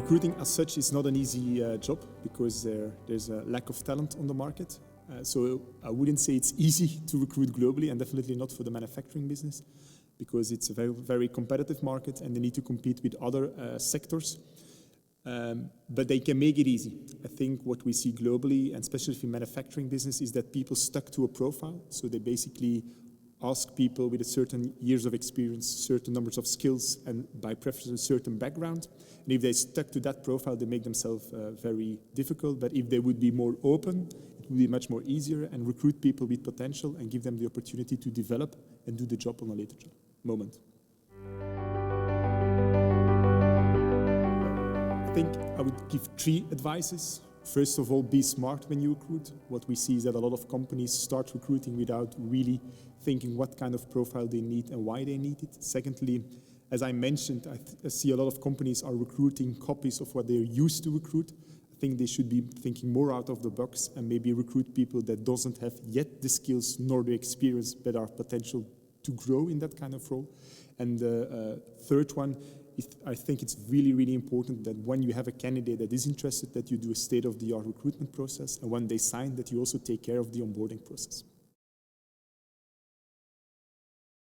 Recruiting as such is not an easy job because there's a lack of talent on the market. So I wouldn't say it's easy to recruit globally, and definitely not for the manufacturing business, because it's a very, very competitive market and they need to compete with other sectors. But they can make it easy. I think what we see globally, and especially in manufacturing business, is that people stuck to a profile. So they basically ask people with a certain years of experience, certain numbers of skills, and by preference a certain background. And if they stuck to that profile, they make themselves very difficult. But if they would be more open, it would be much more easier, and recruit people with potential and give them the opportunity to develop and do the job on a later moment. I think I would give 3 advices. First of all, be smart when you recruit. What we see is that a lot of companies start recruiting without really thinking what kind of profile they need and why they need it. Secondly, as I mentioned, I see a lot of companies are recruiting copies of what they're used to recruit. I think they should be thinking more out of the box and maybe recruit people that doesn't have yet the skills nor the experience, but are potential to grow in that kind of role. And the third one, I think it's really, really important that when you have a candidate that is interested, that you do a state-of-the-art recruitment process, and when they sign, that you also take care of the onboarding process.